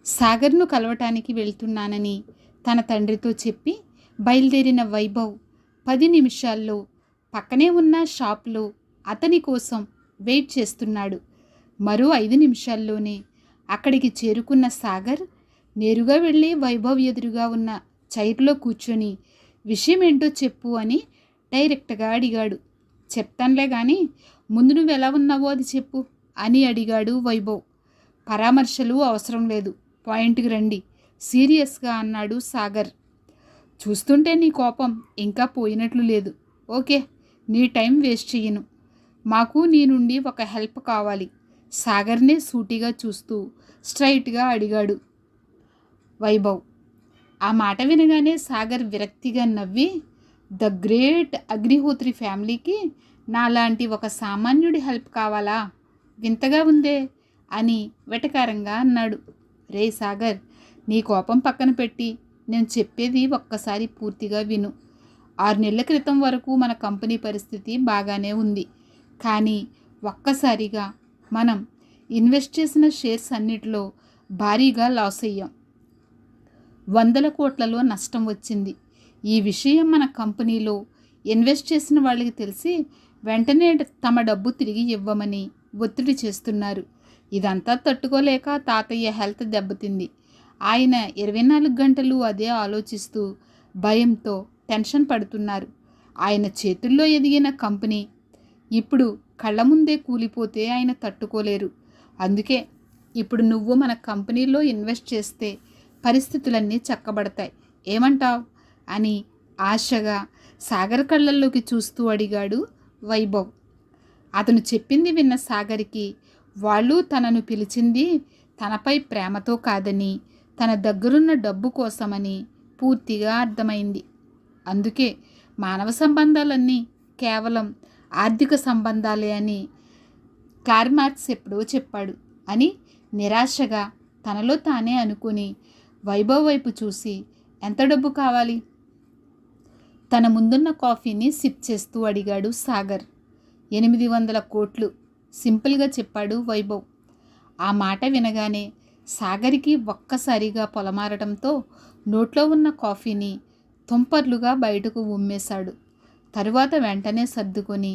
సాగర్ను కలవటానికి వెళ్తున్నానని తన తండ్రితో చెప్పి బయలుదేరిన వైభవ్ 10 నిమిషాల్లో పక్కనే ఉన్న షాప్లో అతని కోసం వెయిట్ చేస్తున్నాడు. మరో 5 నిమిషాల్లోనే అక్కడికి చేరుకున్న సాగర్ నేరుగా వెళ్ళి వైభవ్ ఎదురుగా ఉన్న చైర్లో కూర్చొని విషయం ఏంటో చెప్పు అని డైరెక్ట్గా అడిగాడు. చెప్తానులే కానీ ముందు నువ్వు ఎలా ఉన్నావో అది చెప్పు అని అడిగాడు వైభవ్. పరామర్శలు అవసరం లేదు, పాయింట్కి రండి సీరియస్గా అన్నాడు సాగర్. చూస్తుంటే నీ కోపం ఇంకా పోయినట్లు లేదు. ఓకే, నీ టైం వేస్ట్ చెయ్యను. మాకు నీ నుండి ఒక హెల్ప్ కావాలి. సాగర్నే సూటిగా చూస్తూ స్ట్రైట్గా అడిగాడు వైభవ్. ఆ మాట వినగానే సాగర్ విరక్తిగా నవ్వి, ద గ్రేట్ అగ్నిహోత్రి ఫ్యామిలీకి నాలాంటి ఒక సామాన్యుడి హెల్ప్ కావాలా? వింతగా ఉందే అని వెటకారంగా అన్నాడు. రే సాగర్, నీ కోపం పక్కన పెట్టి నేను చెప్పేది ఒక్కసారి పూర్తిగా విను. 6 నెలల క్రితం వరకు మన కంపెనీ పరిస్థితి బాగానే ఉంది. కానీ ఒక్కసారిగా మనం ఇన్వెస్ట్ చేసిన షేర్స్ అన్నిటిలో భారీగా లాస్ అయ్యాం. 100 కోట్లలో నష్టం వచ్చింది. ఈ విషయం మన కంపెనీలో ఇన్వెస్ట్ చేసిన వాళ్ళకి తెలిసి వెంటనే తమ డబ్బు తిరిగి ఇవ్వమని ఒత్తిడి చేస్తున్నారు. ఇదంతా తట్టుకోలేక తాతయ్య హెల్త్ దెబ్బతింది. ఆయన 24 గంటలు అదే ఆలోచిస్తూ భయంతో టెన్షన్ పడుతున్నారు. ఆయన చేతుల్లో ఎదిగిన కంపెనీ ఇప్పుడు కళ్ళ ముందే కూలిపోతే ఆయన తట్టుకోలేరు. అందుకే ఇప్పుడు నువ్వు మన కంపెనీలో ఇన్వెస్ట్ చేస్తే పరిస్థితులన్నీ చక్కబడతాయి. ఏమంటావ్ అని ఆశగా సాగర్ కళ్ళల్లోకి చూస్తూ అడిగాడు వైభవ్. అతను చెప్పింది విన్న సాగర్కి వాళ్ళు తనను పిలిచింది తనపై ప్రేమతో కాదని, తన దగ్గరున్న డబ్బు కోసమని పూర్తిగా అర్థమైంది. అందుకే మానవ సంబంధాలన్నీ కేవలం ఆర్థిక సంబంధాలే అని కార్ల్ మార్క్స్ ఎప్పుడో చెప్పాడు అని నిరాశగా తనలో తానే అనుకుని వైభవ్ వైపు చూసి, ఎంత డబ్బు కావాలి? తన ముందున్న కాఫీని సిప్ చేస్తూ అడిగాడు సాగర్. 800 కోట్లు సింపుల్గా చెప్పాడు వైభవ్. ఆ మాట వినగానే సాగర్కి ఒక్కసారిగా పొలమారటంతో నోట్లో ఉన్న కాఫీని తుంపర్లుగా బయటకు ఉమ్మేశాడు. తరువాత వెంటనే సర్దుకొని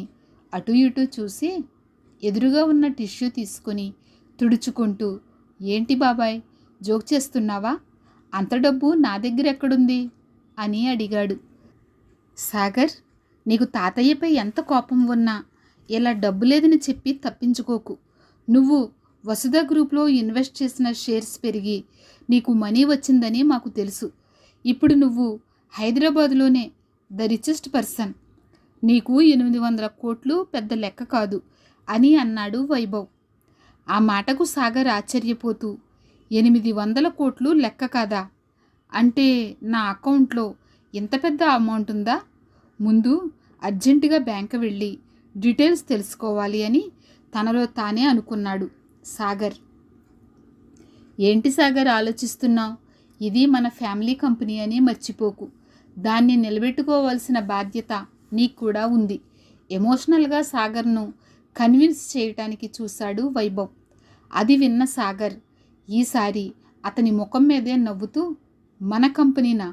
అటు ఇటు చూసి ఎదురుగా ఉన్న టిష్యూ తీసుకొని తుడుచుకుంటూ, ఏంటి బాబాయ్, జోక్ చేస్తున్నావా? అంత డబ్బు నా దగ్గర ఎక్కడుంది అని అడిగాడు. సాగర్, నీకు తాతయ్యపై ఎంత కోపం ఉన్నా ఇలా డబ్బు లేదని చెప్పి తప్పించుకోకు. నువ్వు వసుధ గ్రూప్లో ఇన్వెస్ట్ చేసిన షేర్స్ పెరిగి నీకు మనీ వచ్చిందని మాకు తెలుసు. ఇప్పుడు నువ్వు హైదరాబాద్లోనే ద రిచెస్ట్ పర్సన్. నీకు 800 కోట్లు పెద్ద లెక్క కాదు అని అన్నాడు వైభవ్. ఆ మాటకు సాగర్ ఆశ్చర్యపోతూ, 800 కోట్లు లెక్క కాదా? అంటే నా అకౌంట్లో ఇంత పెద్ద అమౌంట్ ఉందా? ముందు అర్జెంటుగా బ్యాంకు వెళ్ళి డీటెయిల్స్ తెలుసుకోవాలి అని తనలో తానే అనుకున్నాడు సాగర్. ఏంటి సాగర్ ఆలోచిస్తున్నావు? ఇది మన ఫ్యామిలీ కంపెనీ అని మర్చిపోకు. దాన్ని నిలబెట్టుకోవాల్సిన బాధ్యత నీకు కూడా ఉంది. ఎమోషనల్గా సాగర్ను కన్విన్స్ చేయటానికి చూశాడు వైభవ్. అది విన్న సాగర్ ఈసారి అతని ముఖం మీదే నవ్వుతూ, మన కంపెనీనా?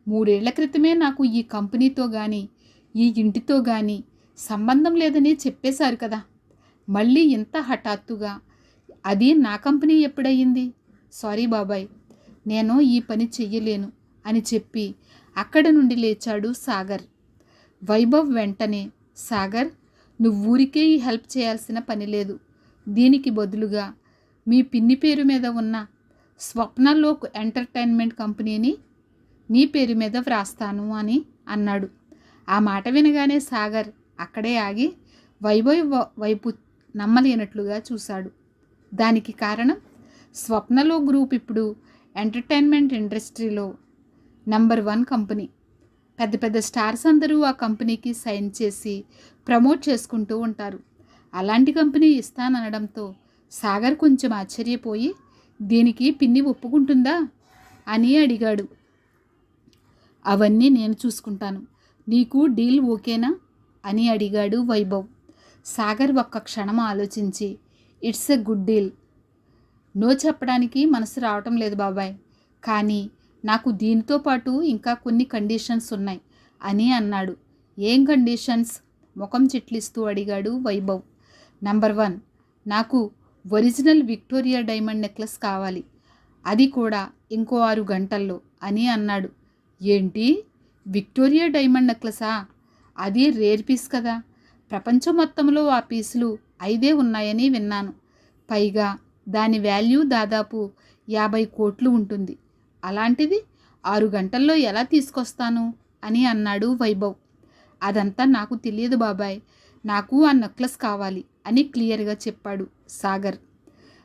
3 ఏళ్ల క్రితమే నాకు ఈ కంపెనీతో కానీ ఈ ఇంటితో కానీ సంబంధం లేదని చెప్పేశారు కదా. మళ్ళీ ఇంత హఠాత్తుగా అది నా కంపెనీ ఎప్పుడయ్యింది? సారీ బాబాయ్, నేను ఈ పని చెయ్యలేను అని చెప్పి అక్కడ నుండి లేచాడు సాగర్. వైభవ్ వెంటనే, సాగర్, నువ్వు ఊరికే ఈ హెల్ప్ చేయాల్సిన పని లేదు. దీనికి బదులుగా మీ పిన్ని పేరు మీద ఉన్న స్వప్నలోక్ ఎంటర్టైన్మెంట్ కంపెనీని నీ పేరు మీద వ్రాస్తాను అని అన్నాడు. ఆ మాట వినగానే సాగర్ అక్కడే ఆగి వైభవ్ వైపు నమ్మలేనట్లుగా చూశాడు. దానికి కారణం, స్వప్నలో గ్రూప్ ఇప్పుడు ఎంటర్టైన్మెంట్ ఇండస్ట్రీలో నెంబర్ 1 కంపెనీ. పెద్ద పెద్ద స్టార్స్ అందరూ ఆ కంపెనీకి సైన్ చేసి ప్రమోట్ చేసుకుంటూ ఉంటారు. అలాంటి కంపెనీ ఇస్తాననడంతో సాగర్ కొంచెం ఆశ్చర్యపోయి, దీనికి పిన్ని ఒప్పుకుంటుందా అని అడిగాడు. అవన్నీ నేను చూసుకుంటాను, నీకు డీల్ ఓకేనా అని అడిగాడు వైభవ్. సాగర్ ఒక్క క్షణం ఆలోచించి, it's a good deal. No చెప్పడానికి మనసు రావటం లేదు బాబాయ్, కానీ నాకు దీనితో పాటు ఇంకా కొన్ని కండిషన్స్ ఉన్నాయి అని అన్నాడు. ఏం కండిషన్స్? ముఖం చిట్లిస్తూ అడిగాడు వైభవ్. నంబర్ 1, నాకు ఒరిజినల్ విక్టోరియా డైమండ్ నెక్లెస్ కావాలి, అది కూడా ఇంకో 6 గంటల్లో అని అన్నాడు. ఏంటి, విక్టోరియా డైమండ్ నెక్లెసా? అది రేర్ పీస్ కదా, ప్రపంచం మొత్తంలో ఆ పీసులు 5 ఉన్నాయని విన్నాను. పైగా దాని వాల్యూ దాదాపు 50 కోట్లు ఉంటుంది. అలాంటిది 6 గంటల్లో ఎలా తీసుకొస్తాను అని అన్నాడు వైభవ్. అదంతా నాకు తెలియదు బాబాయ్, నాకు ఆ నెక్లెస్ కావాలి అని క్లియర్గా చెప్పాడు సాగర్.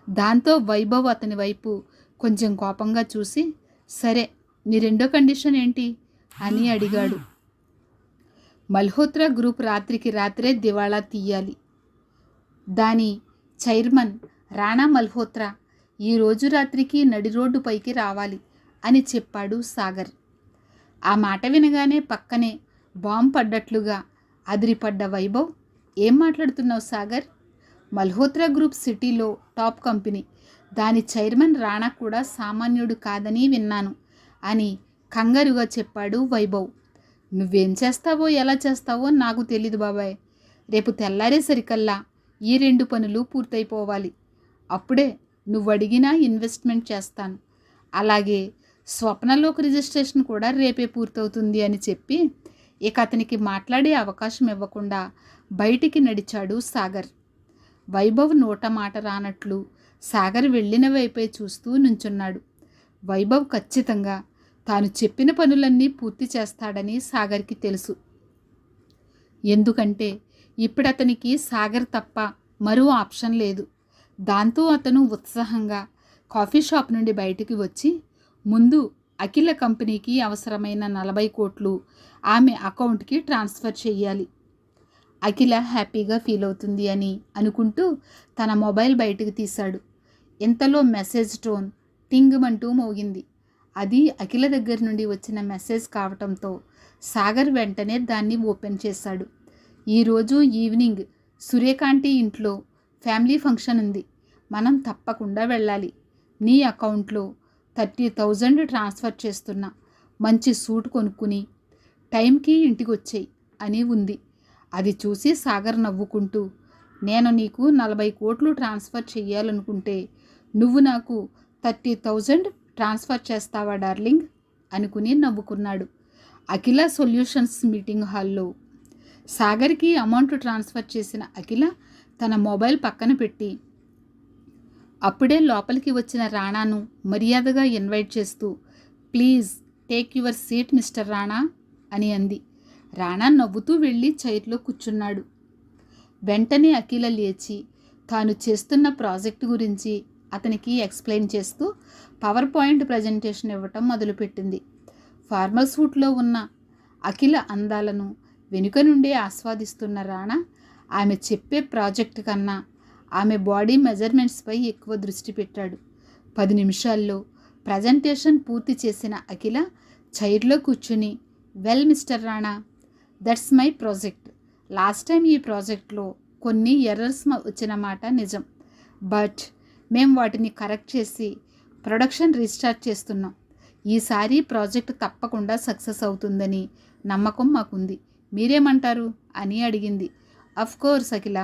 దాంతో వైభవ్ అతని వైపు కొంచెం కోపంగా చూసి, సరే నీ రెండో కండిషన్ ఏంటి అని అడిగాడు. మల్హోత్రా గ్రూప్ రాత్రికి రాత్రే దివాళా తీయాలి. దాని చైర్మన్ రాణా మల్హోత్రా ఈరోజు రాత్రికి నడి రోడ్డుపైకి రావాలి అని చెప్పాడు సాగర్. ఆ మాట వినగానే పక్కనే బాంబు పడ్డట్లుగా అదిరిపడ్డ వైభవ్, ఏం మాట్లాడుతున్నావు సాగర్? మల్హోత్రా గ్రూప్ సిటీలో టాప్ కంపెనీ, దాని చైర్మన్ రాణా కూడా సామాన్యుడు కాదని విన్నాను అని కంగారుగా చెప్పాడు వైభవ్. నువ్వేం చేస్తావో ఎలా చేస్తావో నాకు తెలీదు బాబాయ్, రేపు తెల్లారేసరికల్లా ఈ 2 పనులు పూర్తయిపోవాలి. అప్పుడే నువ్వు అడిగినా ఇన్వెస్ట్మెంట్ చేస్తాను. అలాగే స్వప్నలోక్ రిజిస్ట్రేషన్ కూడా రేపే పూర్తవుతుంది అని చెప్పి ఇక అతనికి మాట్లాడే అవకాశం ఇవ్వకుండా బయటికి నడిచాడు సాగర్. వైభవ్ నోట మాట రానట్లు సాగర్ వెళ్ళిన వైపే చూస్తూ నుంచున్నాడు. వైభవ్ ఖచ్చితంగా తాను చెప్పిన పనులన్నీ పూర్తి చేస్తాడని సాగర్కి తెలుసు. ఎందుకంటే ఇప్పుడు అతనికి సాగర్ తప్ప మరో ఆప్షన్ లేదు. దాంతో అతను ఉత్సాహంగా కాఫీ షాప్ నుండి బయటికి వచ్చి, ముందు అఖిల కంపెనీకి అవసరమైన 40 కోట్లు ఆమె అకౌంట్కి ట్రాన్స్ఫర్ చేయాలి. అఖిల హ్యాపీగా ఫీల్ అవుతుంది అని అనుకుంటూ తన మొబైల్ బయటకు తీశాడు. ఇంతలో మెసేజ్ టోన్ టింగ్మంటూ మోగింది. అది అఖిల దగ్గర నుండి వచ్చిన మెసేజ్ కావటంతో సాగర్ వెంటనే దాన్ని ఓపెన్ చేశాడు. ఈరోజు ఈవినింగ్ సూర్యకాంతి ఇంట్లో ఫ్యామిలీ ఫంక్షన్ ఉంది, మనం తప్పకుండా వెళ్ళాలి. నీ అకౌంట్లో 30,000 ట్రాన్స్ఫర్ చేస్తున్నా, మంచి సూట్ కొనుక్కుని టైంకి ఇంటికి వచ్చేయి అని ఉంది. అది చూసి సాగర్ నవ్వుకుంటూ, నేను నీకు 40 కోట్లు ట్రాన్స్ఫర్ చెయ్యాలనుకుంటే నువ్వు నాకు 30,000 ట్రాన్స్ఫర్ చేస్తావా డార్లింగ్ అనుకుని నవ్వుకున్నాడు. అఖిల సొల్యూషన్స్ మీటింగ్ హాల్లో సాగర్కి అమౌంట్ ట్రాన్స్ఫర్ చేసిన అఖిల తన మొబైల్ పక్కన పెట్టి అప్పుడే లోపలికి వచ్చిన రాణాను మర్యాదగా ఇన్వైట్ చేస్తూ, please take your seat mister Rana అని అంది. రాణా నవ్వుతూ వెళ్ళి చైర్లో కూర్చున్నాడు. వెంటనే అఖిల లేచి తాను చేస్తున్న ప్రాజెక్టు గురించి అతనికి ఎక్స్ప్లెయిన్ చేస్తూ పవర్ పాయింట్ ప్రజెంటేషన్ ఇవ్వటం మొదలుపెట్టింది. ఫార్మల్ సూట్లో ఉన్న అఖిల అందాలను వెనుక నుండే ఆస్వాదిస్తున్న రాణా ఆమె చెప్పే ప్రాజెక్ట్ కన్నా ఆమె బాడీ మెజర్మెంట్స్పై ఎక్కువ దృష్టి పెట్టాడు. 10 నిమిషాల్లో ప్రజెంటేషన్ పూర్తి చేసిన అఖిల చైర్లో కూర్చుని, well mister Rana, that's my project. Last time ఈ ప్రాజెక్ట్లో కొన్ని ఎర్రర్స్ వచ్చిన మాట నిజం, బట్ మేము వాటిని కరెక్ట్ చేసి ప్రొడక్షన్ రీస్టార్ట్ చేస్తున్నాం. ఈసారి ప్రాజెక్ట్ తప్పకుండా సక్సెస్ అవుతుందని నమ్మకం మాకుంది. మీరేమంటారు అని అడిగింది. Of course Akhila,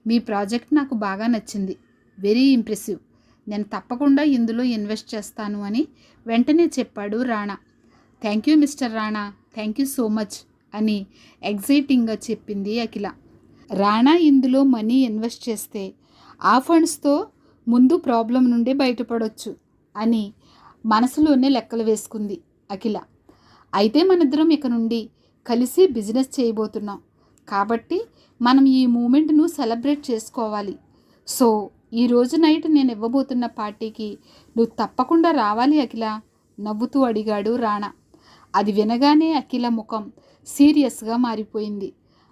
me project నాకు బాగా నచ్చింది, వెరీ ఇంప్రెసివ్. నేను తప్పకుండా ఇందులో ఇన్వెస్ట్ చేస్తాను అని వెంటనే చెప్పాడు Rana. Thank you mister Rana, thank you so much అని ఎగ్జైటింగ్గా చెప్పింది అఖిల. రాణా ఇందులో మనీ ఇన్వెస్ట్ చేస్తే ఆ ఫండ్స్తో ముందు ప్రాబ్లం నుండి బయటపడవచ్చు అని మనసులోనే లెక్కలు వేసుకుంది అఖిల. అయితే మనిద్దరం ఇక నుండి కలిసి బిజినెస్ చేయబోతున్నాం కాబట్టి మనం ఈ మూమెంట్ను సెలబ్రేట్ చేసుకోవాలి. సో ఈరోజు నైట్ నేను ఇవ్వబోతున్న పార్టీకి నువ్వు తప్పకుండా రావాలి అఖిల నవ్వుతూ అడిగాడు రాణా. అది వినగానే అఖిల ముఖం సీరియస్గా మారిపోయింది.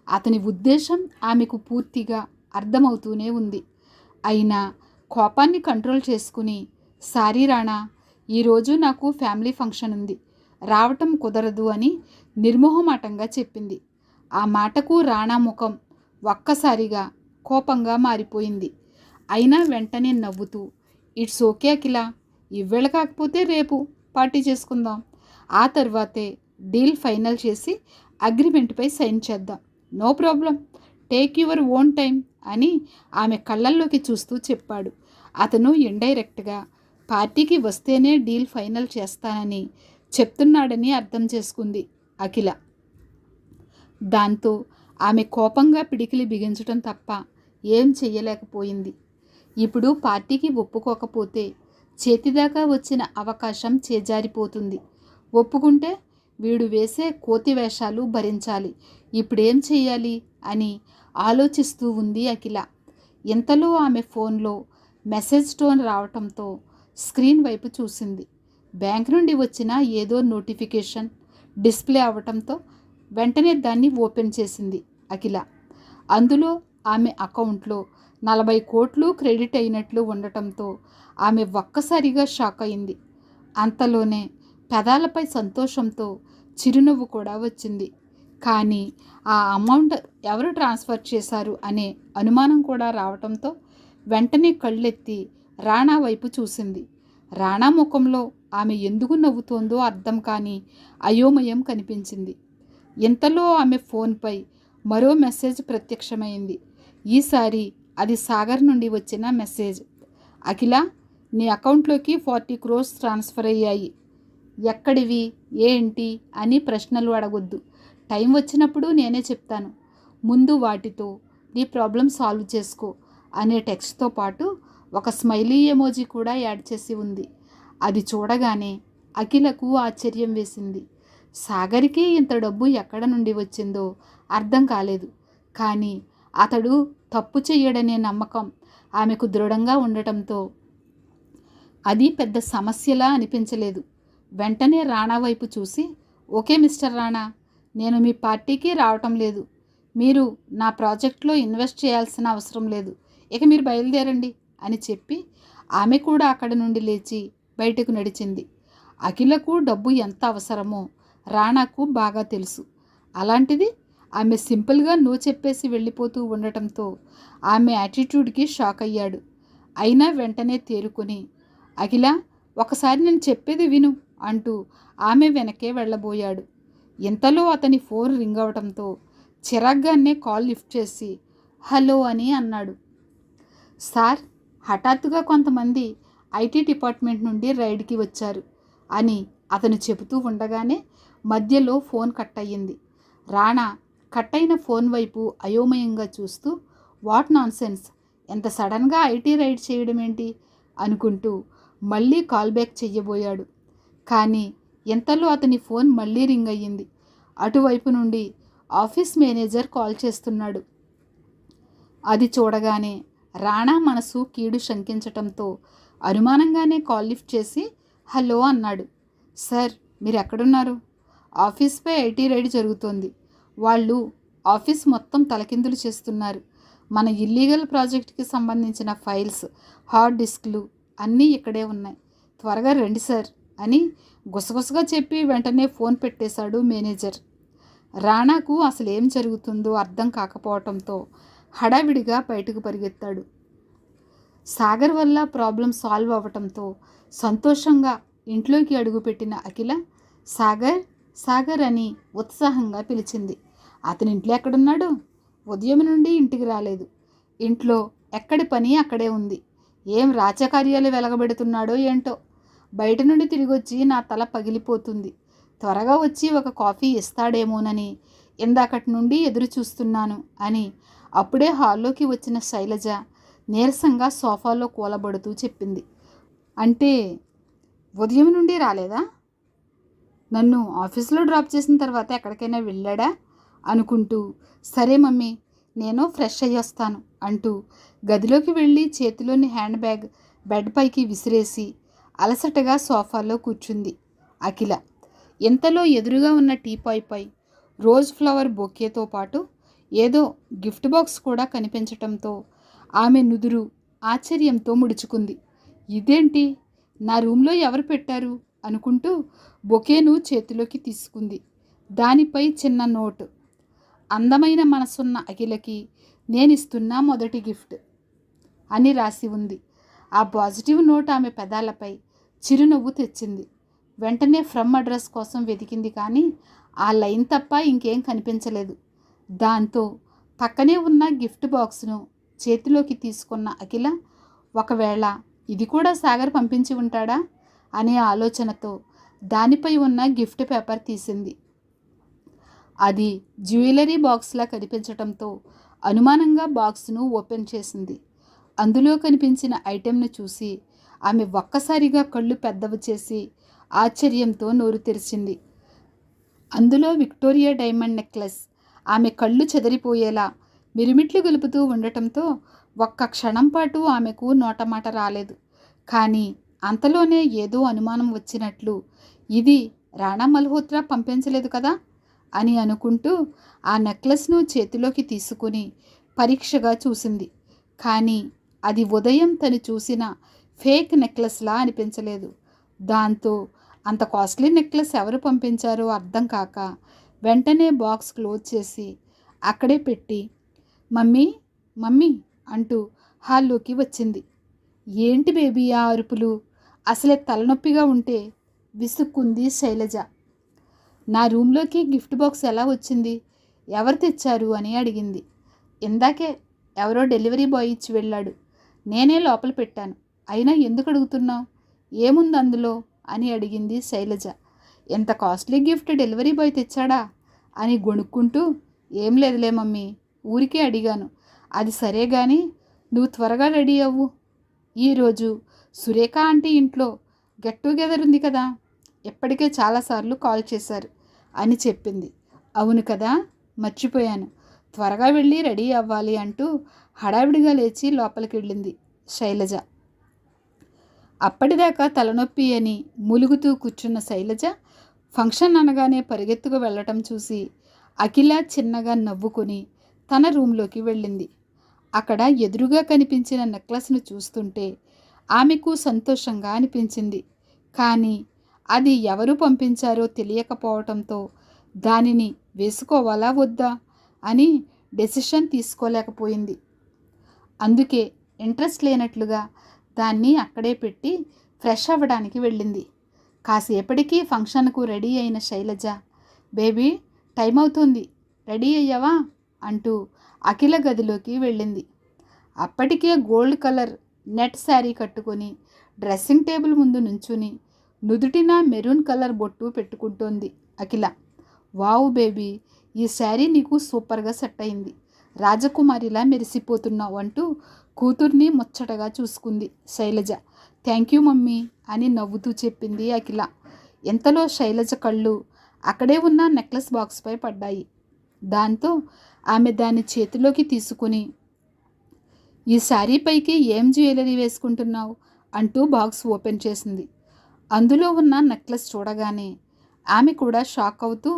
అతని ఉద్దేశం ఆమెకు పూర్తిగా అర్థమవుతూనే ఉంది. అయినా కోపాన్ని కంట్రోల్ చేసుకుని, సారీ రాణా, ఈరోజు నాకు ఫ్యామిలీ ఫంక్షన్ ఉంది, రావటం కుదరదు అని నిర్మోహమాటంగా చెప్పింది. ఆ మాటకు రాణా ముఖం ఒక్కసారిగా కోపంగా మారిపోయింది. అయినా వెంటనే నవ్వుతూ, ఇట్స్ ఓకే అఖిల, ఇవ్వేళ కాకపోతే రేపు పార్టీ చేసుకుందాం. ఆ తర్వాతే డీల్ ఫైనల్ చేసి అగ్రిమెంట్పై సైన్ చేద్దాం. No problem, take your own time అని ఆమె కళ్ళల్లోకి చూస్తూ చెప్పాడు. అతను ఇండైరెక్ట్గా పార్టీకి వస్తేనే డీల్ ఫైనల్ చేస్తానని చెప్తున్నాడని అర్థం చేసుకుంది అఖిల. దాంతో ఆమె కోపంగా పిడికిలి బిగించడం తప్ప ఏం చెయ్యలేకపోయింది. ఇప్పుడు పార్టీకి ఒప్పుకోకపోతే చేతిదాకా వచ్చిన అవకాశం చేజారిపోతుంది. ఒప్పుకుంటే వీడు వేసే కోతి వేషాలు భరించాలి. ఇప్పుడేం చెయ్యాలి అని ఆలోచిస్తూ ఉంది అఖిల. ఇంతలో ఆమె ఫోన్లో మెసేజ్ టోన్ రావటంతో స్క్రీన్ వైపు చూసింది. బ్యాంక్ నుండి వచ్చిన ఏదో నోటిఫికేషన్ డిస్ప్లే అవ్వటంతో వెంటనే దాన్ని ఓపెన్ చేసింది అఖిల. అందులో ఆమె అకౌంట్లో 40 కోట్లు క్రెడిట్ అయినట్లు ఉండటంతో ఆమె ఒక్కసారిగా షాక్ అయింది. అంతలోనే పెదాలపై సంతోషంతో చిరునవ్వు కూడా వచ్చింది. కానీ ఆ అమౌంట్ ఎవరు ట్రాన్స్ఫర్ చేశారు అనే అనుమానం కూడా రావటంతో వెంటనే కళ్ళెత్తి రాణా వైపు చూసింది. రాణా ముఖంలో ఆమె ఎందుకు నవ్వుతోందో అర్థం కాని అయోమయం కనిపించింది. ఇంతలో ఆమె ఫోన్పై మరో మెసేజ్ ప్రత్యక్షమైంది. ఈసారి అది సాగర్ నుండి వచ్చిన మెసేజ్. అఖిల, నీ అకౌంట్లోకి 40 crores ట్రాన్స్ఫర్ అయ్యాయి. ఎక్కడివి, ఏంటి అని ప్రశ్నలు అడగొద్దు. టైం వచ్చినప్పుడు నేనే చెప్తాను. ముందు వాటితో నీ ప్రాబ్లం సాల్వ్ చేసుకో అనే టెక్స్ట్తో పాటు ఒక స్మైలీ ఎమోజీ కూడా యాడ్ చేసి ఉంది. అది చూడగానే అఖిలకు ఆశ్చర్యం వేసింది. సాగర్కి ఇంత డబ్బు ఎక్కడ నుండి వచ్చిందో అర్థం కాలేదు. కానీ అతడు తప్పు చెయ్యడనే నమ్మకం ఆమెకు దృఢంగా ఉండటంతో అది పెద్ద సమస్యలా అనిపించలేదు. వెంటనే రాణా వైపు చూసి, ఓకే మిస్టర్ రాణా, నేను మీ పార్టీకి రావటం లేదు. మీరు నా ప్రాజెక్ట్లో ఇన్వెస్ట్ చేయాల్సిన అవసరం లేదు. ఇక మీరు బయలుదేరండి అని చెప్పి ఆమె కూడా అక్కడి నుండి లేచి బయటకు నడిచింది. అఖిలకు డబ్బు ఎంత అవసరమో రాణాకు బాగా తెలుసు. అలాంటిది ఆమె సింపుల్గా నో చెప్పేసి వెళ్ళిపోతూ ఉండటంతో ఆమె యాటిట్యూడ్కి షాక్ అయ్యాడు. అయినా వెంటనే తేరుకొని, అఖిల, ఒకసారి నేను చెప్పేది విను అంటూ ఆమె వెనకే వెళ్ళబోయాడు. ఇంతలో అతని ఫోన్ రింగ్ అవడంతో చిరాగ్గానే కాల్ లిఫ్ట్ చేసి హలో అని అన్నాడు. సార్, హఠాత్తుగా కొంతమంది ఐటీ డిపార్ట్మెంట్ నుండి రైడ్కి వచ్చారు అని అతను చెబుతూ ఉండగానే మధ్యలో ఫోన్ కట్ అయ్యింది. రాణా కట్ అయిన ఫోన్ వైపు అయోమయంగా చూస్తూ, వాట్ నాన్సెన్స్, ఎంత సడన్గా ఐటీ రైడ్ చేయడం ఏంటి అనుకుంటూ మళ్ళీ కాల్ బ్యాక్ చెయ్యబోయాడు. కానీ ఇంతలో అతని ఫోన్ మళ్ళీ రింగ్ అయ్యింది. అటువైపు నుండి ఆఫీస్ మేనేజర్ కాల్ చేస్తున్నాడు. అది చూడగానే రాణా మనసు కీడు శంకించటంతో అనుమానంగానే కాల్ లిఫ్ట్ చేసి హలో అన్నాడు. సార్, మీరు ఎక్కడున్నారు? ఆఫీస్పై ఐటీ రైడ్ జరుగుతోంది. వాళ్ళు ఆఫీస్ మొత్తం తలకిందులు చేస్తున్నారు. మన ఇల్లీగల్ ప్రాజెక్ట్కి సంబంధించిన ఫైల్స్, హార్డ్ డిస్క్లు అన్నీ ఇక్కడే ఉన్నాయి. త్వరగా రండి సార్ అని గుసగుసగా చెప్పి వెంటనే ఫోన్ పెట్టేశాడు మేనేజర్. రాణాకు అసలు ఏం జరుగుతుందో అర్థం కాకపోవటంతో హడావిడిగా బయటకు పరిగెత్తాడు. సాగర్ వల్ల ప్రాబ్లం సాల్వ్ అవ్వటంతో సంతోషంగా ఇంట్లోకి అడుగుపెట్టిన అఖిల సాగర్ సాగర్ అని ఉత్సాహంగా పిలిచింది. అతని ఇంట్లో ఎక్కడున్నాడు? ఉదయం నుండి ఇంటికి రాలేదు. ఇంట్లో ఎక్కడి పని అక్కడే ఉంది. ఏం రాజకార్యాలు వెలగబెడుతున్నాడో ఏంటో. బయట నుండి తిరిగొచ్చి నా తల పగిలిపోతుంది. త్వరగా వచ్చి ఒక కాఫీ ఇస్తాడేమోనని ఇందాకటి నుండి ఎదురు చూస్తున్నాను అని అప్పుడే హాల్లోకి వచ్చిన శైలజ నీరసంగా సోఫాలో కూలబడుతూ చెప్పింది. అంటే ఉదయం నుండి రాలేదా? నన్ను ఆఫీస్లో డ్రాప్ చేసిన తర్వాత ఎక్కడికైనా వెళ్ళాడా అనుకుంటూ, సరే మమ్మీ, నేను ఫ్రెష్ అయ్యి వస్తాను అంటూ గదిలోకి వెళ్ళి చేతిలోని హ్యాండ్ బ్యాగ్ బెడ్ పైకి విసిరేసి అలసటగా సోఫాలో కూర్చుంది అఖిల. ఇంతలో ఎదురుగా ఉన్న టీపాయ్పై రోజ్ ఫ్లవర్ బొకేతో పాటు ఏదో గిఫ్ట్ బాక్స్ కూడా కనిపించటంతో ఆమె నుదురు ఆశ్చర్యంతో ముడుచుకుంది. ఇదేంటి, నా రూమ్లో ఎవరు పెట్టారు అనుకుంటూ బొకేను చేతిలోకి తీసుకుంది. దానిపై చిన్న నోట్, అందమైన మనసున్న అఖిలకి నేనిస్తున్న మొదటి గిఫ్ట్ అని రాసి ఉంది. ఆ పాజిటివ్ నోట్ ఆమె పెదాలపై చిరునవ్వు తెచ్చింది. వెంటనే ఫ్రమ్ అడ్రస్ కోసం వెతికింది, కానీ ఆ లైన్ తప్ప ఇంకేం కనిపించలేదు. దాంతో పక్కనే ఉన్న గిఫ్ట్ బాక్స్ను చేతిలోకి తీసుకున్న అఖిల, ఒకవేళ ఇది కూడా సాగర్ పంపించి ఉంటాడా అనే ఆలోచనతో దానిపై ఉన్న గిఫ్ట్ పేపర్ తీసింది. అది జ్యువెలరీ బాక్స్లా కనిపించటంతో అనుమానంగా బాక్స్ను ఓపెన్ చేసింది. అందులో కనిపించిన ఐటెంను చూసి ఆమె ఒక్కసారిగా కళ్ళు పెద్దవి చేసి ఆశ్చర్యంతో నోరు తెరిచింది. అందులో విక్టోరియా డైమండ్ నెక్లెస్ ఆమె కళ్ళు చెదిరిపోయేలా మిరుమిట్లు గొలుపుతూ ఉండటంతో ఒక్క క్షణం పాటు ఆమెకు నోటమాట రాలేదు. కానీ అంతలోనే ఏదో అనుమానం వచ్చినట్లు, ఇది రాణా మల్హోత్రా పంపించలేదు కదా అని అనుకుంటూ ఆ నెక్లెస్ను చేతిలోకి తీసుకుని పరీక్షగా చూసింది. కానీ అది ఉదయం తను చూసిన ఫేక్ నెక్లెస్లా అనిపించలేదు. దాంతో అంత కాస్ట్లీ నెక్లెస్ ఎవరు పంపించారో అర్థం కాక వెంటనే బాక్స్ క్లోజ్ చేసి అక్కడే పెట్టి, మమ్మీ మమ్మీ అంటూ హాల్లోకి వచ్చింది. ఏంటి బేబీ ఆ అరుపులు? అసలే తలనొప్పిగా ఉంటే విసుక్కుంది శైలజ. నా రూమ్లోకి గిఫ్ట్ బాక్స్ ఎలా వచ్చింది, ఎవరు తెచ్చారు అని అడిగింది. ఇందాకే ఎవరో డెలివరీ బాయ్ ఇచ్చి వెళ్ళాడు, నేనే లోపల పెట్టాను. అయినా ఎందుకు అడుగుతున్నావు, ఏముంది అందులో అని అడిగింది శైలజ. ఎంత కాస్ట్లీ గిఫ్ట్ డెలివరీ బాయ్ తెచ్చాడా అని గొణుక్కుంటూ, ఏం లేదులే మమ్మీ, ఊరికే అడిగాను. అది సరే కానీ నువ్వు త్వరగా రెడీ అవ్వు, ఈరోజు సురేఖ ఆంటీ ఇంట్లో గెట్ టుగెదర్ ఉంది కదా, ఇప్పటికే చాలాసార్లు కాల్ చేశారు అని చెప్పింది. అవును కదా, మర్చిపోయాను, త్వరగా వెళ్ళి రెడీ అవ్వాలి అంటూ హడావిడిగా లేచి లోపలికి వెళ్ళింది శైలజ. అప్పటిదాకా తలనొప్పి అని మూలుగుతూ కూర్చున్న శైలజ ఫంక్షన్ అనగానే పరిగెత్తుకు వెళ్ళటం చూసి అఖిల చిన్నగా నవ్వుకొని తన రూంలోకి వెళ్ళింది. అక్కడ ఎదురుగా కనిపించిన నెక్లెస్ను చూస్తుంటే ఆమెకు సంతోషంగా అనిపించింది. కానీ అది ఎవరు పంపించారో తెలియకపోవటంతో దానిని వేసుకోవాలా వద్దా అని డెసిషన్ తీసుకోలేకపోయింది. అందుకే ఇంట్రెస్ట్ లేనట్లుగా దాన్ని అక్కడే పెట్టి ఫ్రెష్ అవ్వడానికి వెళ్ళింది. కాసేపటికి ఫంక్షన్కు రెడీ అయిన శైలజ, బేబీ టైం అవుతుంది, రెడీ అయ్యావా అంటూ అఖిల గదిలోకి వెళ్ళింది. అప్పటికే గోల్డ్ కలర్ నెట్ శారీ కట్టుకొని డ్రెస్సింగ్ టేబుల్ ముందు నుంచుని నుదుటిన మెరూన్ కలర్ బొట్టు పెట్టుకుంటోంది అఖిల. వావ్ బేబీ, ఈ శారీ నీకు సూపర్గా సెట్ అయింది, రాజకుమారిలా మెరిసిపోతున్నావు అంటూ కూతుర్ని ముచ్చటగా చూసుకుంది శైలజ. థ్యాంక్ యూ మమ్మీ అని నవ్వుతూ చెప్పింది అఖిల. ఎంతలో శైలజ కళ్ళు అక్కడే ఉన్న నెక్లెస్ బాక్స్పై పడ్డాయి. దాంతో ఆమె దాన్ని చేతిలోకి తీసుకుని, ఈ శారీ పైకి ఏం జ్యువెలరీ వేసుకుంటున్నావు అంటూ బాక్స్ ఓపెన్ చేసింది. అందులో ఉన్న నెక్లెస్ చూడగానే ఆమె కూడా షాక్ అవుతూ,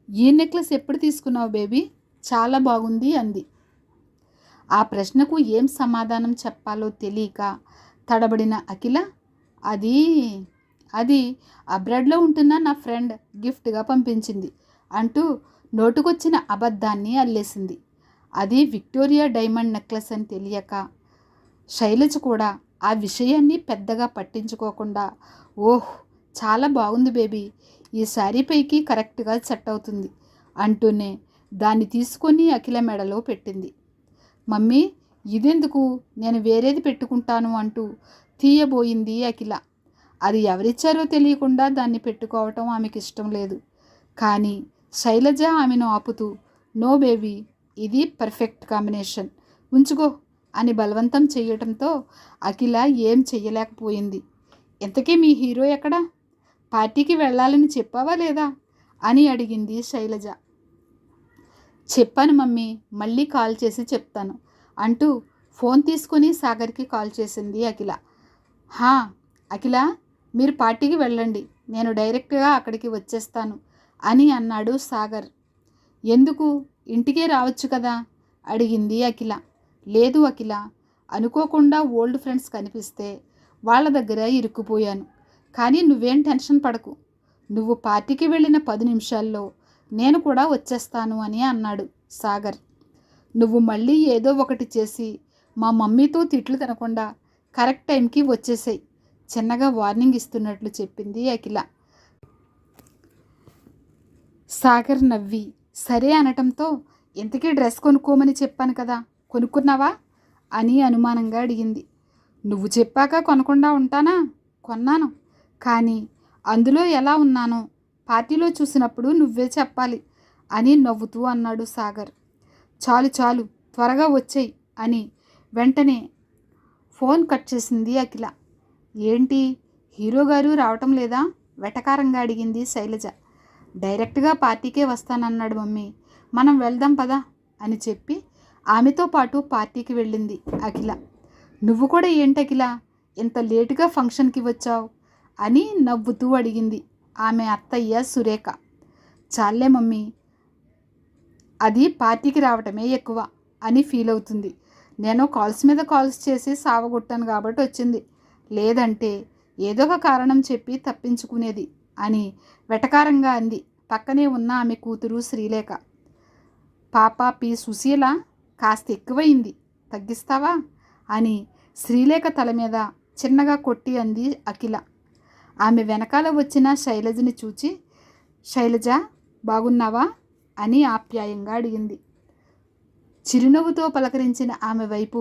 ఈ నెక్లెస్ ఎప్పుడు తీసుకున్నావు బేబీ, చాలా బాగుంది అంది. ఆ ప్రశ్నకు ఏం సమాధానం చెప్పాలో తెలియక తడబడిన అఖిల, అది అది అబ్రాడ్లో ఉంటున్న నా ఫ్రెండ్ గిఫ్ట్గా పంపించింది అంటూ నోటుకొచ్చిన అబద్ధాన్ని అల్లేసింది. అది విక్టోరియా డైమండ్ నెక్లెస్ అని తెలియక శైలజ కూడా ఆ విషయాన్ని పెద్దగా పట్టించుకోకుండా, ఓహ్ చాలా బాగుంది బేబీ, ఈ శారీ పైకి కరెక్ట్గా సెట్ అవుతుంది అంటూనే దాన్ని తీసుకొని అఖిల మెడలో పెట్టింది. మమ్మీ ఇదెందుకు, నేను వేరేది పెట్టుకుంటాను అంటూ తీయబోయింది అఖిల. అది ఎవరిచ్చారో తెలియకుండా దాన్ని పెట్టుకోవటం ఆమెకి ఇష్టం లేదు. కానీ శైలజ ఆమెను ఆపుతూ, నో బేబీ, ఇది పర్ఫెక్ట్ కాంబినేషన్, ఉంచుకో అని బలవంతం చేయటంతో అఖిల ఏం చెయ్యలేకపోయింది. ఇంతకీ మీ హీరో ఎక్కడా, పార్టీకి వెళ్ళాలని చెప్పావా లేదా అని అడిగింది శైలజ. చెప్పాను మమ్మీ, మళ్ళీ కాల్ చేసి చెప్తాను అంటూ ఫోన్ తీసుకొని సాగర్కి కాల్ చేసింది అఖిల. హా అఖిల, మీరు పార్టీకి వెళ్ళండి, నేను డైరెక్ట్గా అక్కడికి వచ్చేస్తాను అని అన్నాడు సాగర్. ఎందుకు, ఇంటికే రావచ్చు కదా అడిగింది అఖిల. లేదు అఖిల, అనుకోకుండా ఓల్డ్ ఫ్రెండ్స్ కనిపిస్తే వాళ్ళ దగ్గర ఇరుక్కుపోయాను. కానీ నువ్వేం టెన్షన్ పడకు, నువ్వు పార్టీకి వెళ్ళిన 10 నిమిషాల్లో నేను కూడా వచ్చేస్తాను అని అన్నాడు సాగర్. నువ్వు మళ్ళీ ఏదో ఒకటి చేసి మా మమ్మీతో తిట్లు తినకుండా కరెక్ట్ టైంకి వచ్చేసాయి, చిన్నగా వార్నింగ్ ఇస్తున్నట్లు చెప్పింది అఖిల. సాగర్ నవ్వి సరే అనటంతో, ఇంతకీ డ్రెస్ కొనుక్కోమని చెప్పాను కదా, కొనుక్కున్నావా అని అనుమానంగా అడిగింది. నువ్వు చెప్పాక కొనకుండా ఉంటానా? కొన్నాను, కానీ అందులో ఎలా ఉన్నానో పార్టీలో చూసినప్పుడు నువ్వే చెప్పాలి అని నవ్వుతూ అన్నాడు సాగర్. చాలు చాలు, త్వరగా వచ్చేయి అని వెంటనే ఫోన్ కట్ చేసింది అఖిల. ఏంటి, హీరో గారు రావటం లేదా? వెటకారంగా అడిగింది శైలజ. డైరెక్ట్గా పార్టీకే వస్తానన్నాడు మమ్మీ, మనం వెళ్దాం పదా అని చెప్పి ఆమెతో పాటు పార్టీకి వెళ్ళింది అఖిల. నువ్వు కూడా ఏంటఖిల, ఇంత లేటుగా ఫంక్షన్కి వచ్చావు అని నవ్వుతూ అడిగింది ఆమె అత్తయ్య సురేఖ. చాలే మమ్మీ, అది పార్టీకి రావటమే ఎక్కువ అని ఫీల్ అవుతుంది. నేను కాల్స్ మీద కాల్స్ చేసి సావగొట్టాను కాబట్టి వచ్చింది, లేదంటే ఏదో ఒక కారణం చెప్పి తప్పించుకునేది అని వెటకారంగా అంది పక్కనే ఉన్న ఆమె కూతురు శ్రీలేఖ. పాప పి సుశీల, కాస్త ఎక్కువైంది, తగ్గిస్తావా అని శ్రీలేఖ తల మీద చిన్నగా కొట్టి అంది అఖిల. ఆమె వెనకాల వచ్చిన శైలజని చూచి, శైలజ బాగున్నావా అని ఆప్యాయంగా అడిగింది. చిరునవ్వుతో పలకరించిన ఆమె వైపు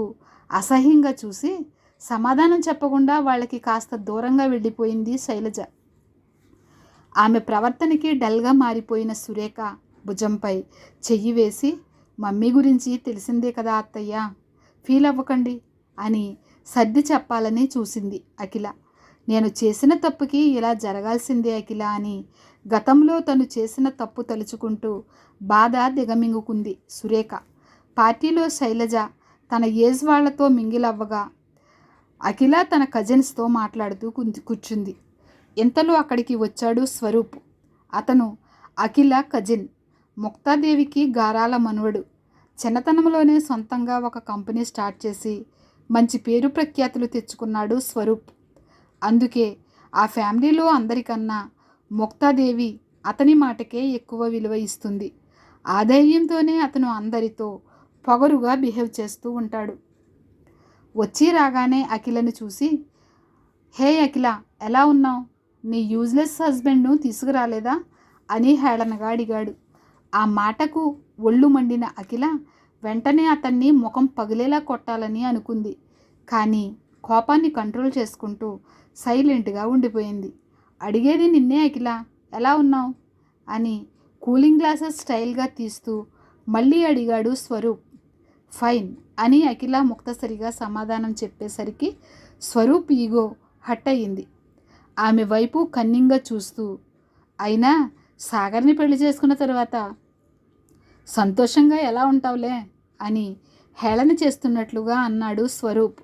అసహ్యంగా చూసి సమాధానం చెప్పకుండా వాళ్ళకి కాస్త దూరంగా వెళ్ళిపోయింది శైలజ. ఆమె ప్రవర్తనకి డల్గా మారిపోయిన సురేఖ భుజంపై చెయ్యి వేసి, మమ్మీ గురించి తెలిసిందే కదా అత్తయ్య, ఫీల్ అవ్వకండి అని సర్ది చెప్పాలని చూసింది అఖిల. నేను చేసిన తప్పుకి ఇలా జరగాల్సిందే అఖిల అని గతంలో తను చేసిన తప్పు తలుచుకుంటూ బాధ దిగమింగుకుంది సురేఖ. పార్టీలో శైలజ తన ఏజ్ వాళ్లతో మింగిలవ్వగా అఖిల తన కజిన్స్తో మాట్లాడుతూ కూర్చుంది. ఇంతలో అక్కడికి వచ్చాడు స్వరూప్. అతను అఖిల కజిన్, ముక్తాదేవికి గారాల మనువడు. చిన్నతనంలోనే సొంతంగా ఒక కంపెనీ స్టార్ట్ చేసి మంచి పేరు ప్రఖ్యాతులు తెచ్చుకున్నాడు స్వరూప్. అందుకే ఆ ఫ్యామిలీలో అందరికన్నా ముక్తాదేవి అతని మాటకే ఎక్కువ విలువ ఇస్తుంది. ఆ ధైర్యంతోనే అతను అందరితో పొగరుగా బిహేవ్ చేస్తూ ఉంటాడు. వచ్చి రాగానే అఖిలను చూసి, హే అఖిల, ఎలా ఉన్నావు? నీ యూజ్లెస్ హస్బెండ్ను తీసుకురాలేదా అని హేళనగా అడిగాడు. ఆ మాటకు ఒళ్ళు మండిన అఖిల వెంటనే అతన్ని ముఖం పగిలేలా కొట్టాలని అనుకుంది. కానీ కోపాన్ని కంట్రోల్ చేసుకుంటూ సైలెంట్గా ఉండిపోయింది. అడిగేది నిన్నే అఖిల, ఎలా ఉన్నావు అని కూలింగ్ గ్లాసెస్ స్టైల్గా తీస్తూ మళ్ళీ అడిగాడు స్వరూప్. ఫైన్ అని అఖిల ముక్తసరిగా సమాధానం చెప్పేసరికి స్వరూప్ ఈగో హట్ అయ్యింది. ఆమె వైపు కన్నింగా చూస్తూ, అయినా సాగర్ని పెళ్లి చేసుకున్న తర్వాత సంతోషంగా ఎలా ఉంటావులే అని హేళన చేస్తున్నట్లుగా అన్నాడు స్వరూప్.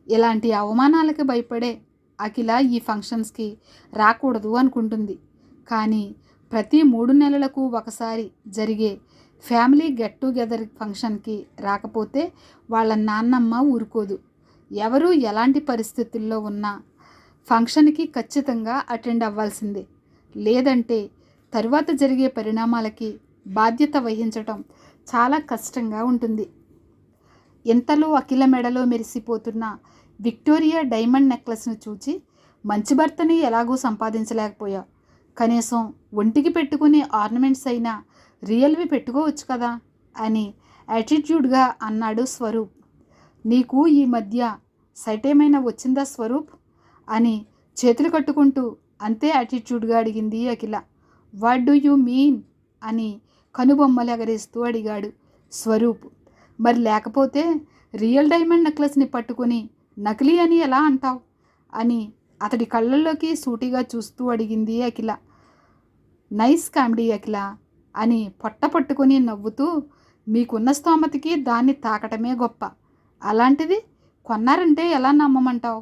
ఇలాంటి అవమానాలకు భయపడే అఖిల ఈ ఫంక్షన్స్కి రాకూడదు అనుకుంటుంది. కానీ ప్రతి 3 నెలలకు ఒకసారి జరిగే ఫ్యామిలీ గెట్ టుగెదర్ ఫంక్షన్కి రాకపోతే వాళ్ళ నాన్నమ్మ ఊరుకోదు. ఎవరు ఎలాంటి పరిస్థితుల్లో ఉన్నా ఫంక్షన్కి ఖచ్చితంగా అటెండ్ అవ్వాల్సిందే, లేదంటే తరువాత జరిగే పరిణామాలకి బాధ్యత వహించటం చాలా కష్టంగా ఉంటుంది. ఇంతలో అఖిల మెడలో మెరిసిపోతున్న విక్టోరియా డైమండ్ నెక్లెస్ను చూచి, మంచి భర్తని ఎలాగూ సంపాదించలేకపోయా, కనీసం ఒంటికి పెట్టుకునే ఆర్నమెంట్స్ అయినా రియల్వి పెట్టుకోవచ్చు కదా అని యాటిట్యూడ్గా అన్నాడు స్వరూప్. నీకు ఈ మధ్య సైట్ ఏమైనా వచ్చిందా స్వరూప్ అని చేతులు కట్టుకుంటూ అంతే యాటిట్యూడ్గా అడిగింది అఖిల. వాట్ డూ యూ మీన్ అని కనుబొమ్మలు ఎగరేస్తూ అడిగాడు స్వరూప్. మరి లేకపోతే రియల్ డైమండ్ నెక్లెస్ని పట్టుకుని నకిలీ అని ఎలా అంటావు అని అతడి కళ్ళల్లోకి సూటిగా చూస్తూ అడిగింది అఖిల. నైస్ కామెడీ అఖిల అని పొట్ట పట్టుకుని నవ్వుతూ, మీకున్న స్తోమతకి దాన్ని తాకటమే గొప్ప, అలాంటిది కొన్నారంటే ఎలా నమ్మమంటావు?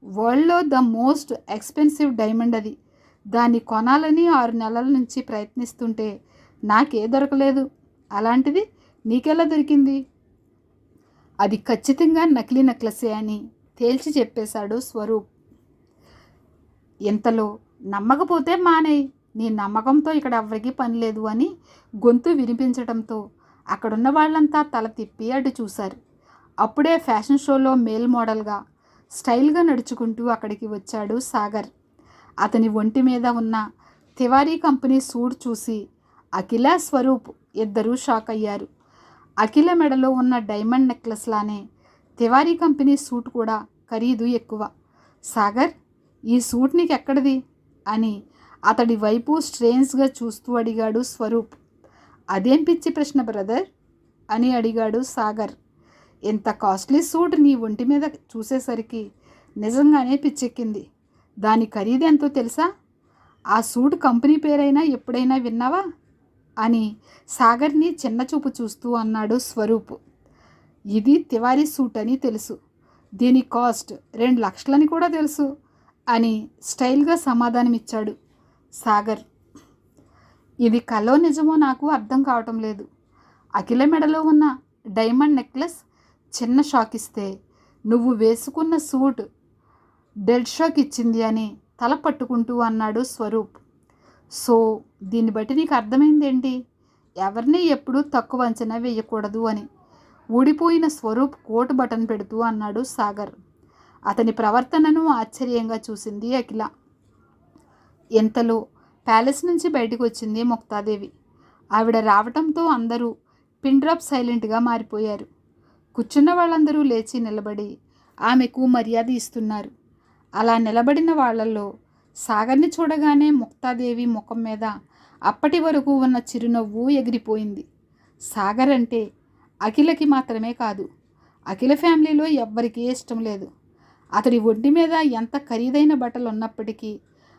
వరల్డ్లో ద మోస్ట్ ఎక్స్పెన్సివ్ డైమండ్ అది. దాన్ని కొనాలని 6 నెలల నుంచి ప్రయత్నిస్తుంటే నాకే దొరకలేదు, అలాంటిది నీకెలా దొరికింది? అది ఖచ్చితంగా నకిలీ నెక్లెసే అని తేల్చి చెప్పేశాడు స్వరూప్. ఇంతలో నమ్మకపోతే మానేయ్, నీ నమ్మకంతో ఇక్కడ ఎవ్వరికీ పని లేదు అని గొంతు వినిపించడంతో అక్కడున్న వాళ్ళంతా తల తిప్పి అటు చూశారు. అప్పుడే ఫ్యాషన్ షోలో మేల్ మోడల్గా స్టైల్గా నడుచుకుంటూ అక్కడికి వచ్చాడు సాగర్. అతని ఒంటి మీద ఉన్న తివారీ కంపెనీ సూట్ చూసి అఖిల, స్వరూప్ ఇద్దరూ షాక్ అయ్యారు. అఖిల మెడలో ఉన్న డైమండ్ నెక్లెస్ లానే తివారీ కంపెనీ సూట్ కూడా ఖరీదు ఎక్కువ. సాగర్, ఈ సూట్ నీకు ఎక్కడిది అని అతడి వైపు స్ట్రేంజ్గా చూస్తూ అడిగాడు స్వరూప్. అదేం పిచ్చి ప్రశ్న బ్రదర్ అని అడిగాడు సాగర్. ఇంత కాస్ట్లీ సూట్ నీ ఒంటి మీద చూసేసరికి నిజంగానే పిచ్చెక్కింది. దాని ఖరీదు ఎంతో తెలుసా? ఆ సూట్ కంపెనీ పేరైనా ఎప్పుడైనా విన్నావా అని సాగర్ని చిన్నచూపు చూస్తూ అన్నాడు స్వరూప్. ఇది తివారీ సూట్ అని తెలుసు, దీని కాస్ట్ 2 లక్షలని కూడా తెలుసు అని స్టైల్గా సమాధానమిచ్చాడు సాగర్. ఇది కలో నిజమో నాకు అర్థం కావటం లేదు. అఖిల మెడలో ఉన్న డైమండ్ నెక్లెస్ చిన్న షాక్ ఇస్తే, నువ్వు వేసుకున్న సూట్ డెడ్ షాక్ ఇచ్చింది అని తల పట్టుకుంటూ అన్నాడు స్వరూప్. సో దీన్ని బట్టి నీకు అర్థమైందేంటి, ఎవరిని ఎప్పుడూ తక్కువ అంచనా వేయకూడదు అని ఊడిపోయిన స్వరూప్ కోటు బటన్ పెడుతూ అన్నాడు సాగర్. అతని ప్రవర్తనను ఆశ్చర్యంగా చూసింది అఖిల. ఎంతలో ప్యాలెస్ నుంచి బయటకు వచ్చింది ముక్తాదేవి. ఆవిడ రావటంతో అందరూ పిన్ డ్రాప్ సైలెంట్గా మారిపోయారు. కూర్చున్న వాళ్ళందరూ లేచి నిలబడి ఆమెకు మర్యాద ఇస్తున్నారు. అలా నిలబడిన వాళ్ళల్లో సాగర్ని చూడగానే ముక్తాదేవి ముఖం మీద అప్పటి వరకు ఉన్న చిరునవ్వు ఎగిరిపోయింది. సాగర్ అంటే అఖిలకి మాత్రమే కాదు, అఖిల ఫ్యామిలీలో ఎవ్వరికీ ఇష్టం లేదు. అతడి ఒంటి మీద ఎంత ఖరీదైన బట్టలు ఉన్నప్పటికీ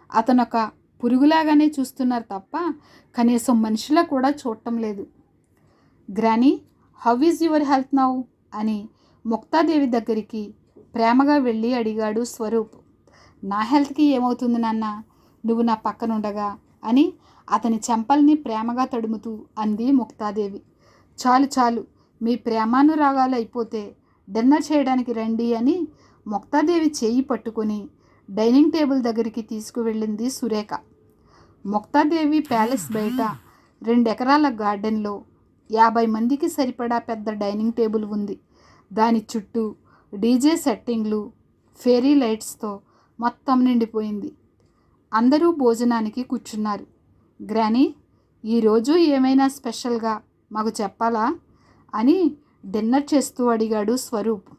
అతనొక పురుగులాగానే చూస్తున్నారు తప్ప కనీసం మనిషిలా కూడా చూడటం లేదు. Granny, how is your health now అని ముక్తాదేవి దగ్గరికి ప్రేమగా వెళ్ళి అడిగాడు స్వరూప్. నా హెల్త్కి ఏమవుతుంది నాన్న, నువ్వు నా పక్కనుండగా అని అతని చెంపల్ని ప్రేమగా తడుముతూ అంది ముక్తాదేవి. చాలు చాలు, మీ ప్రేమానురాగాలు అయిపోతే డిన్నర్ చేయడానికి రండి అని ముక్తాదేవి చేయి పట్టుకొని డైనింగ్ టేబుల్ దగ్గరికి తీసుకువెళ్ళింది సురేఖ. ముక్తాదేవి ప్యాలెస్ బయట 2 ఎకరాల గార్డెన్లో 50 మందికి సరిపడా పెద్ద డైనింగ్ టేబుల్ ఉంది. దాని చుట్టూ డీజే సెట్టింగ్లు, ఫెయిరీ లైట్స్తో మొత్తం నిండిపోయింది. అందరూ భోజనానికి కూర్చున్నారు. గ్రానీ, ఈరోజు ఏమైనా స్పెషల్గా మాకు చెప్పాలా అని డిన్నర్ చేస్తూ అడిగాడు స్వరూప్.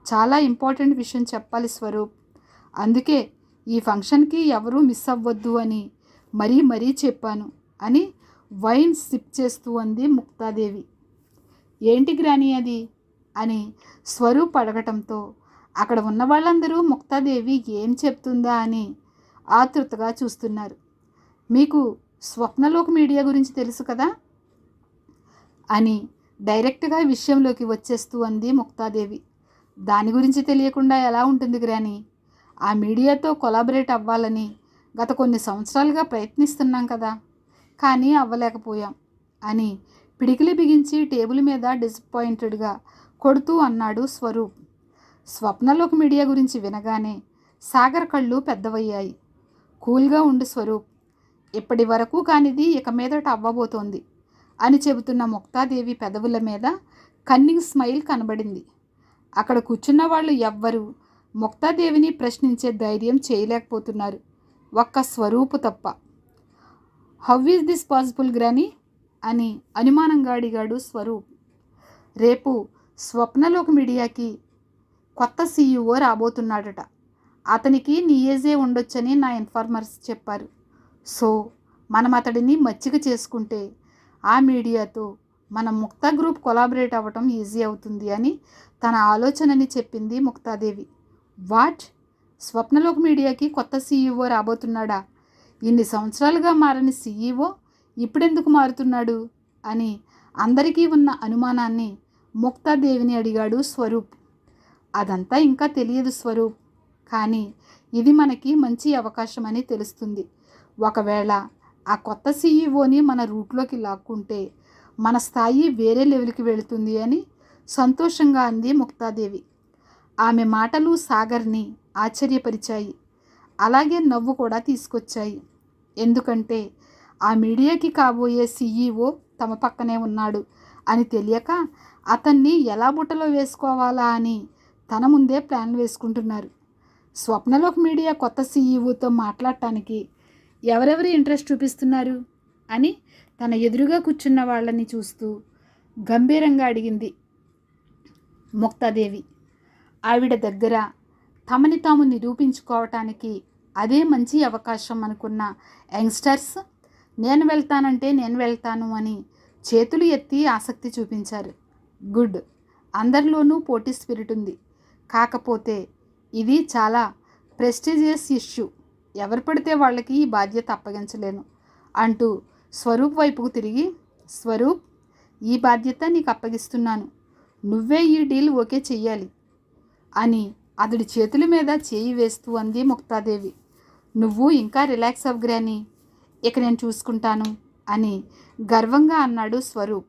చాలా ఇంపార్టెంట్ విషయం చెప్పాలి స్వరూప్, అందుకే ఈ ఫంక్షన్కి ఎవరూ మిస్ అవ్వద్దు అని మరీ చెప్పాను అని వైన్ సిప్ చేస్తూ అంది ముక్తాదేవి. ఏంటి గ్రానీ అది అని స్వరూప్ అడగటంతో అక్కడ ఉన్న వాళ్ళందరూ ముక్తాదేవి ఏం చెప్తుందా అని ఆతృతగా చూస్తున్నారు. మీకు స్వప్నలోక్ మీడియా గురించి తెలుసు కదా అని డైరెక్ట్గా విషయంలోకి వచ్చేస్తూ అంది ముక్తాదేవి. దాని గురించి తెలియకుండా ఎలా ఉంటుంది గ్రానీ, ఆ మీడియాతో కొలాబరేట్ అవ్వాలని గత కొన్ని సంవత్సరాలుగా ప్రయత్నిస్తున్నాం కదా, కానీ అవ్వలేకపోయాం అని పిడికిలి బిగించి టేబుల్ మీద డిసప్పాయింటెడ్గా కొడుతూ అన్నాడు స్వరూప్. స్వప్నలోక్ మీడియా గురించి వినగానే సాగర్ కళ్ళు పెద్దవయ్యాయి. కూల్గా ఉండు స్వరూప్, ఇప్పటి వరకు కానిది ఇక మీదట అవ్వబోతోంది అని చెబుతున్న ముక్తాదేవి పెదవుల మీద కన్నింగ్ స్మైల్ కనబడింది. అక్కడ కూర్చున్న వాళ్ళు ఎవ్వరూ ముక్తాదేవిని ప్రశ్నించే ధైర్యం చేయలేకపోతున్నారు, ఒక్క స్వరూపు తప్ప. How is this possible granny అని అనుమానంగా అడిగాడు స్వరూప్. రేపు స్వప్నలోక్ మీడియాకి కొత్త సీఈఓ రాబోతున్నాడట. అతనికి నీ ఏజే ఉండొచ్చని నా ఇన్ఫార్మర్స్ చెప్పారు. సో మనం అతడిని మచ్చిక చేసుకుంటే ఆ మీడియాతో మన ముక్తా గ్రూప్ కొలాబరేట్ అవ్వటం ఈజీ అవుతుంది అని తన ఆలోచనని చెప్పింది ముక్తాదేవి. వాట్, స్వప్నలోక్ మీడియాకి కొత్త సీఈఓ రాబోతున్నాడా? ఇన్ని సంవత్సరాలుగా మారని సీఈఓ ఇప్పుడెందుకు మారుతున్నాడు అని అందరికీ ఉన్న అనుమానాన్ని ముక్తాదేవిని అడిగాడు స్వరూప్. అదంతా ఇంకా తెలియదు స్వరూప్, కానీ ఇది మనకి మంచి అవకాశం అని తెలుస్తుంది. ఒకవేళ ఆ కొత్త సీఈఓని మన రూట్లోకి లాక్కుంటే మన స్థాయి వేరే లెవెల్కి వెళుతుంది అని సంతోషంగా అంది ముక్తాదేవి. ఆమె మాటలు సాగర్ని ఆశ్చర్యపరిచాయి, అలాగే నవ్వు కూడా తీసుకొచ్చాయి. ఎందుకంటే ఆ మీడియాకి కాబోయే సీఈఓ తమ పక్కనే ఉన్నాడు అని తెలియక అతన్ని ఎలా బుట్టలో వేసుకోవాలా అని తన ముందే ప్లాన్లు వేసుకుంటున్నారు. స్వప్నలోక్ మీడియా కొత్త సీఈఓతో మాట్లాడటానికి ఎవరెవరు ఇంట్రెస్ట్ చూపిస్తున్నారు అని తన ఎదురుగా కూర్చున్న వాళ్ళని చూస్తూ గంభీరంగా అడిగింది ముక్తాదేవి. ఆవిడ దగ్గర తమని తాము నిరూపించుకోవటానికి అదే మంచి అవకాశం అనుకున్న యంగ్స్టర్స్ నేను వెళ్తానంటే నేను వెళ్తాను అని చేతులు ఎత్తి ఆసక్తి చూపించారు. గుడ్, అందరిలోనూ పోటీ స్పిరిట్ ఉంది. కాకపోతే ఇది చాలా ప్రెస్టీజియస్ ఇష్యూ. ఎవరు పడితే వాళ్ళకి ఈ బాధ్యత అప్పగించలేను అంటూ స్వరూప్ వైపుకు తిరిగి, స్వరూప్, ఈ బాధ్యత నీకు అప్పగిస్తున్నాను, నువ్వే ఈ డీల్ ఓకే చెయ్యాలి అని అతడి చేతుల మీద చేయి వేస్తూ అంది ముక్తాదేవి. నువ్వు ఇంకా రిలాక్స్ అవ్వగ్రాని, ఇక నేను చూసుకుంటాను అని గర్వంగా అన్నాడు స్వరూప్.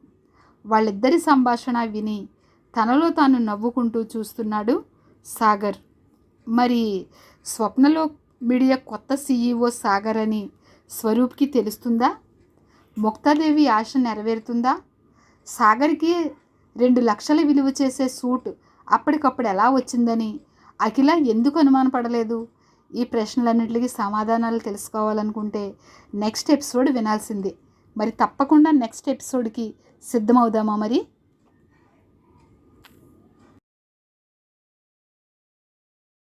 వాళ్ళిద్దరి సంభాషణ విని తనలో తాను నవ్వుకుంటూ చూస్తున్నాడు సాగర్. మరి స్వప్నలోక్ మీడియా కొత్త సీఈఓ సాగర్ అని స్వరూప్కి తెలుస్తుందా? ముక్తాదేవి ఆశ నెరవేరుతుందా? సాగర్కి 2 లక్షల విలువ చేసే సూట్ అప్పటికప్పుడు ఎలా వచ్చిందని అఖిల ఎందుకు అనుమానపడలేదు? ఈ ప్రశ్నలన్నింటికి సమాధానాలు తెలుసుకోవాలనుకుంటే నెక్స్ట్ ఎపిసోడ్ వినాల్సిందే. మరి తప్పకుండా నెక్స్ట్ ఎపిసోడ్కి సిద్ధమవుదామా మరి?